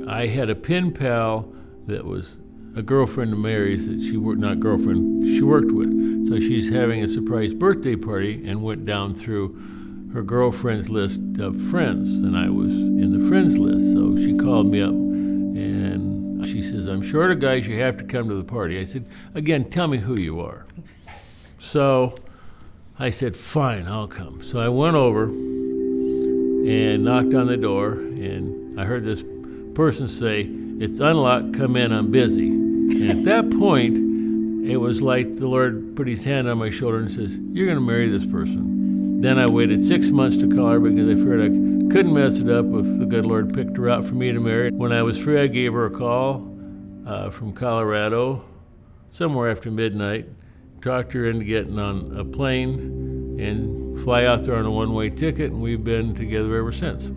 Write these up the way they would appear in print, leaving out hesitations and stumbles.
I had a pen pal that was a girlfriend of Mary's that she worked with. So she's having a surprise birthday party and went down through her girlfriend's list of friends, and I was in the friends list. So she called me up and she says, "I'm short of guys, you have to come to the party." I said, "Again, tell me who you are." So I said, "Fine, I'll come." So I went over and knocked on the door, and I heard this person say, "It's unlocked, come in, I'm busy." And at that point, it was like the Lord put his hand on my shoulder and says, "You're going to marry this person." Then I waited 6 months to call her because I figured I couldn't mess it up if the good Lord picked her out for me to marry. When I was free, I gave her a call from Colorado, somewhere after midnight, talked her into getting on a plane and fly out there on a one-way ticket, and we've been together ever since.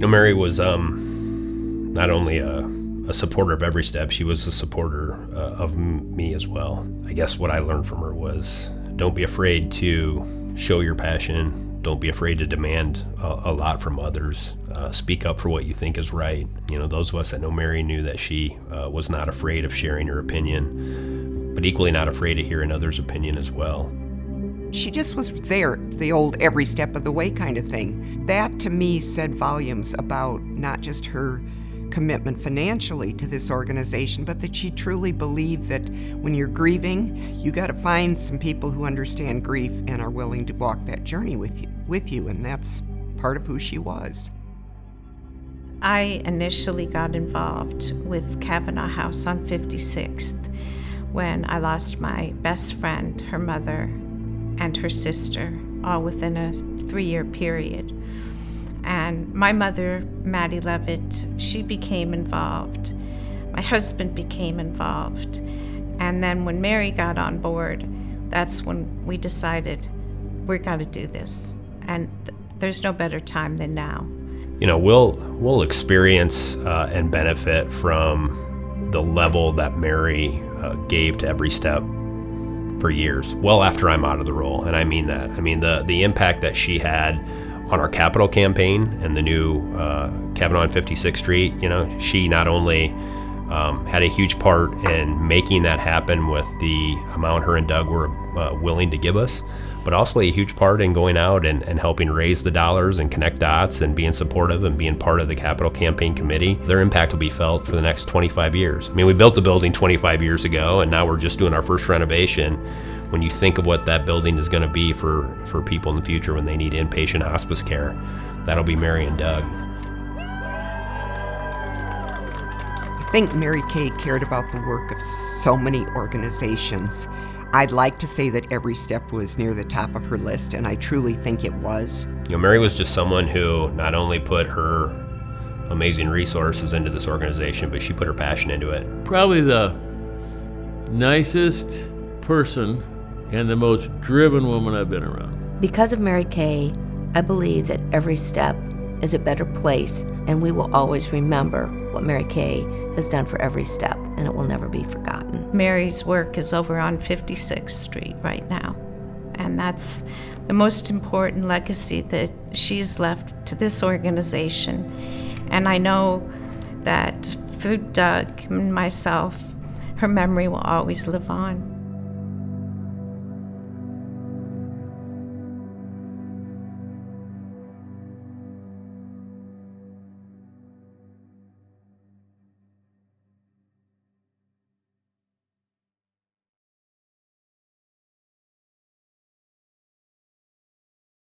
Mary was not only a supporter of Every Step, she was a supporter of me as well. I guess what I learned from her was, don't be afraid to show your passion. Don't be afraid to demand a lot from others. Speak up for what you think is right. You know, those of us that know Mary knew that she was not afraid of sharing her opinion, but equally not afraid of hearing others' opinion as well. She just was there, the old every step of the way kind of thing. That to me said volumes about not just her commitment financially to this organization, but that she truly believed that when you're grieving, you got to find some people who understand grief and are willing to walk that journey with you, and that's part of who she was. I initially got involved with Kavanaugh House on 56th when I lost my best friend, her mother, and her sister, all within a 3-year period. And my mother, Maddie Levitt, she became involved. My husband became involved. And then when Mary got on board, that's when we decided we're going to do this. And there's no better time than now. You know, we'll experience and benefit from the level that Mary gave to Every Step for years, well after I'm out of the role. And I mean that. I mean, the impact that she had on our capital campaign and the new Kavanaugh on 56th Street, you know, she not only had a huge part in making that happen with the amount her and Doug were willing to give us, but also a huge part in going out and helping raise the dollars and connect dots and being supportive and being part of the capital campaign committee. Their impact will be felt for the next 25 years. I mean, we built the building 25 years ago, and now we're just doing our first renovation. When you think of what that building is going to be for people in the future when they need inpatient hospice care, that'll be Mary and Doug. I think Mary Kay cared about the work of so many organizations. I'd like to say that Every Step was near the top of her list, and I truly think it was. You know, Mary was just someone who not only put her amazing resources into this organization, but she put her passion into it. Probably the nicest person and the most driven woman I've been around. Because of Mary Kay, I believe that Every Step is a better place, and we will always remember what Mary Kay has done for Every Step, and it will never be forgotten. Mary's work is over on 56th Street right now, and that's the most important legacy that she's left to this organization. And I know that through Doug and myself, her memory will always live on.